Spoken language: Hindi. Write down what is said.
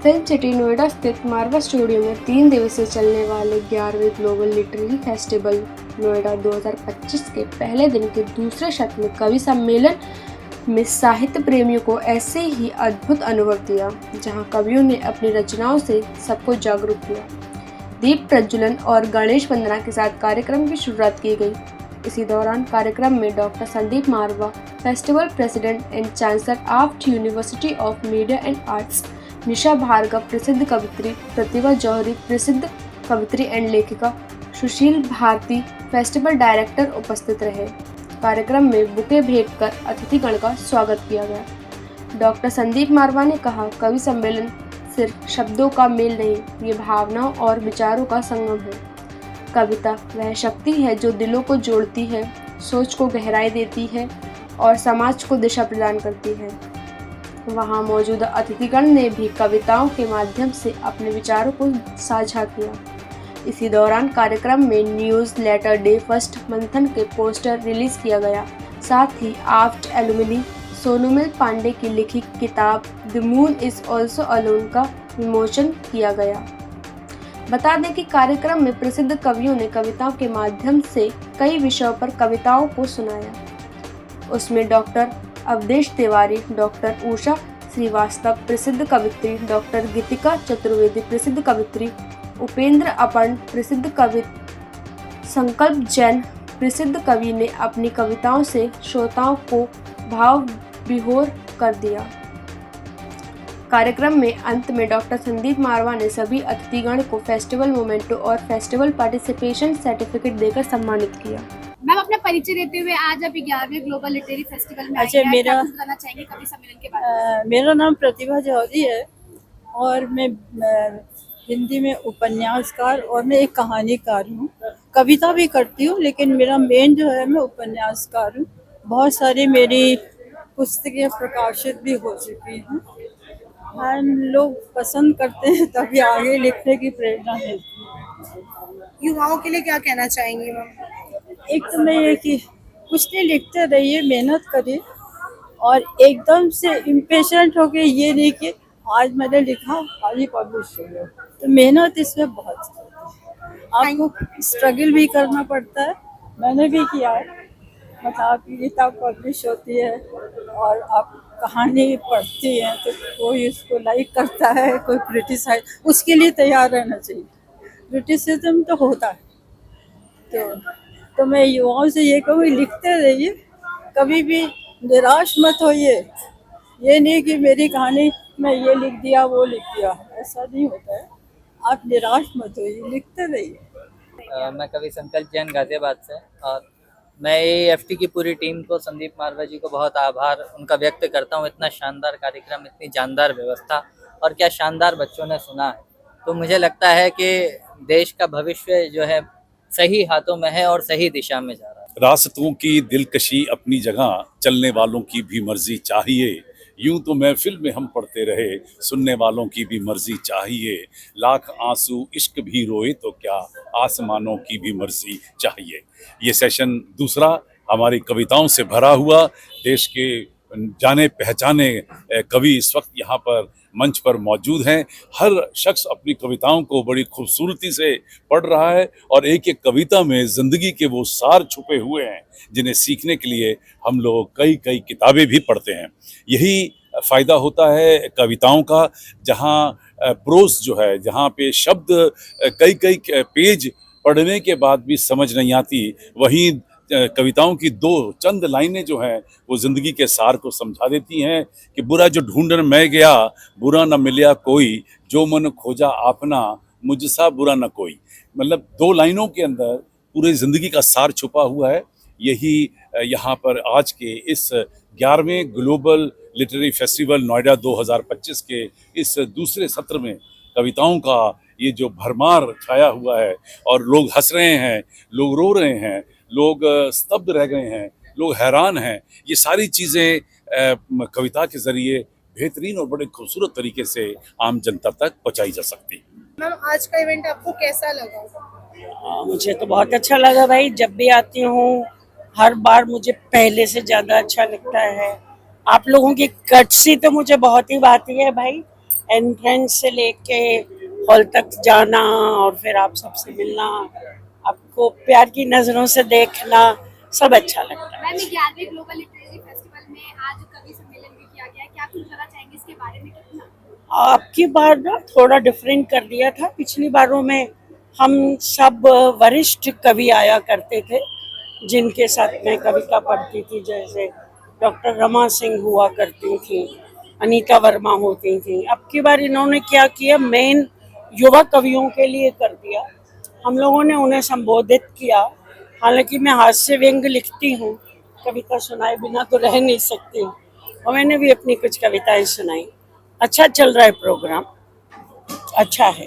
फिल्म सिटी नोएडा स्थित मारवा स्टूडियो में 3 दिवसीय चलने वाले 11वें ग्लोबल लिटरेरी फेस्टिवल नोएडा 2025 के पहले दिन के दूसरे शत में कवि सम्मेलन में साहित्य प्रेमियों को ऐसे ही अद्भुत अनुभव दिया, जहां कवियों ने अपनी रचनाओं से सबको जागरूक किया। दीप प्रज्वलन और गणेश वंदना के साथ कार्यक्रम की शुरुआत की गई। इसी दौरान कार्यक्रम में doctor Sandeep Marwah, festival president and chancellor AAFT university of media and arts, Nisha Bhargava, प्रसिद्ध कवित्री प्रतिभा जौहरी, प्रसिद्ध कवित्री एंड लेखिका सुशील भारती, फेस्टिवल डायरेक्टर उपस्थित रहे। कार्यक्रम में बुके भेंट कर अतिथिगण का स्वागत किया गया। डॉक्टर संदीप मारवा ने कहा, कवि सम्मेलन सिर्फ शब्दों का मेल नहीं, ये भावनाओं और विचारों का संगम है। कविता वह शक्ति है जो दिलों को जोड़ती है, सोच को गहराई देती है और समाज को दिशा प्रदान करती है। वहां मौजूदा अतिथिगण ने भी कविताओं के माध्यम से अपने विचारों को साझा किया। इसी दौरान कार्यक्रम में न्यूज़ लेटर डे फर्स्ट मंथन के पोस्टर रिलीज किया गया। साथ ही आफ्ट एलुमनी सोनूमिल पांडे की लिखी किताब the moon is also alone का विमोचन किया गया। बता दें कि कार्यक्रम में प्रसिद्ध कवियों ने कविताओं के माध्यम से कई विषयों पर कविताओं को सुनाया। उसमें डॉक्टर अवधेश तिवारी, डॉक्टर उषा श्रीवास्तव, प्रसिद्ध कवित्री, डॉक्टर गीतिका चतुर्वेदी, प्रसिद्ध कवित्री, उपेंद्र अपर्ण, प्रसिद्ध कवि, संकल्प जैन, प्रसिद्ध कवि ने अपनी कविताओं से श्रोताओं को भाव विभोर कर दिया। कार्यक्रम में अंत में डॉक्टर संदीप मारवा ने सभी अतिथिगण को फेस्टिवल मोमेंटो और फेस्टिवल पार्टिसिपेशन सर्टिफिकेट देकर सम्मानित किया। मैम, अपना परिचय देते हुए आज आप 11वें ग्लोबल लिटरेरी फेस्टिवल में अच्छा, क्या बताना चाहेंगे कवि सम्मेलन के बारे में? मेरा नाम प्रतिभा जौहरी है और मैं हिंदी में उपन्यासकार और मैं एक कहानीकार हूँ। कविता भी करती हूँ, लेकिन मेरा मेन जो है मैं उपन्यासकार हूँ। बहुत सारी मेरी पुस्तकें प्रकाशित भी हो चुकी हैं और लोग पसंद करते हैं, तभी आगे लिखने की प्रेरणा मिलती है। युवाओं के लिए क्या कहना चाहेंगी मैम? एक तो मैं ये कि कुछ नहीं, लिखते रहिए, मेहनत करिए और एकदम से इम्पेशेंट होके ये नहीं कि आज मैंने लिखा आज ही पब्लिश हो गया। तो मेहनत इसमें बहुत है, आपको स्ट्रगल भी करना पड़ता है। मैंने भी किया है, मतलब आपकी किताब पब्लिश होती है और आप कहानी पढ़ती हैं तो कोई उसको लाइक करता है, कोई क्रिटिसाइज, उसके लिए तैयार रहना चाहिए। क्रिटिसिज्म तो होता है, तो मैं युवाओं से ये कहूँ, लिखते रहिए, कभी भी निराश मत होइए। ये नहीं कि मेरी कहानी मैं ये लिख दिया वो लिख दिया, ऐसा नहीं होता है। आप निराश मत होइए, लिखते रहिए। मैं कवि संकल्प जैन गाजियाबाद से, और मैं AFT की पूरी टीम को, संदीप मारवा जी को बहुत आभार उनका व्यक्त करता हूँ। इतना शानदार कार्यक्रम, इतनी जानदार व्यवस्था और क्या शानदार बच्चों ने सुना है। तो मुझे लगता है कि देश का भविष्य जो है सही हाथों में है और सही दिशा में जा रहा है। रास्तों की दिलकशी अपनी जगह, चलने वालों की भी मर्जी चाहिए। यूं तो महफिल में हम पढ़ते रहे, सुनने वालों की भी मर्जी चाहिए। लाख आंसू इश्क भी रोए तो क्या, आसमानों की भी मर्जी चाहिए। ये सेशन दूसरा हमारी कविताओं से भरा हुआ, देश के जाने पहचाने कवि इस वक्त यहाँ पर मंच पर मौजूद हैं। हर शख्स अपनी कविताओं को बड़ी खूबसूरती से पढ़ रहा है और एक एक कविता में ज़िंदगी के वो सार छुपे हुए हैं, जिन्हें सीखने के लिए हम लोग कई कई किताबें भी पढ़ते हैं। यही फ़ायदा होता है कविताओं का, जहाँ प्रोस जो है, जहाँ पे शब्द कई कई पेज पढ़ने के बाद भी समझ नहीं आती, वहीं कविताओं की दो चंद लाइनें जो हैं वो ज़िंदगी के सार को समझा देती हैं कि बुरा जो ढूंढन मैं गया, बुरा न मिला कोई, जो मन खोजा आपना, मुझसा बुरा न कोई। मतलब दो लाइनों के अंदर पूरी ज़िंदगी का सार छुपा हुआ है। यही यहाँ पर आज के इस 11वें ग्लोबल लिटरेरी फेस्टिवल नोएडा 2025 के इस दूसरे सत्र में कविताओं का ये जो भरमार छाया हुआ है, और लोग हंस रहे हैं, लोग रो रहे हैं, लोग स्तब्ध रह गए हैं, लोग हैरान हैं। ये सारी चीज़ें कविता के ज़रिए बेहतरीन और बड़े खूबसूरत तरीके से आम जनता तक पहुंचाई जा सकती है। मैम, आज का इवेंट आपको कैसा लगा? मुझे तो बहुत अच्छा लगा भाई। जब भी आती हूँ हर बार मुझे पहले से ज़्यादा अच्छा लगता है। आप लोगों की कटसी तो मुझे बहुत ही भाती है भाई। एंट्रेंस से लेके हॉल तक जाना और फिर आप सबसे मिलना, आपको प्यार की नज़रों से देखना, सब अच्छा लगता है। मैम 11वें ग्लोबल लिटरेरी फेस्टिवल में आज कवि सम्मेलन भी किया गया है, क्या कुछ बताना चाहेंगे इसके बारे में? कितना आपकी बार ना थोड़ा डिफरेंट कर दिया था। पिछली बारों में हम सब वरिष्ठ कवि आया करते थे जिनके साथ मैं कविता पढ़ती थी, जैसे डॉक्टर रमा सिंह हुआ करती थी, अनीता वर्मा होती थी। अब की बार इन्होंने क्या किया, मेन युवा कवियों के लिए कर दिया। हम लोगों ने उन्हें संबोधित किया। हालांकि मैं हास्य व्यंग लिखती हूँ, कविता सुनाए बिना तो रह नहीं सकती हूँ, और मैंने भी अपनी कुछ कविताएं सुनाई। अच्छा चल रहा है प्रोग्राम, अच्छा है।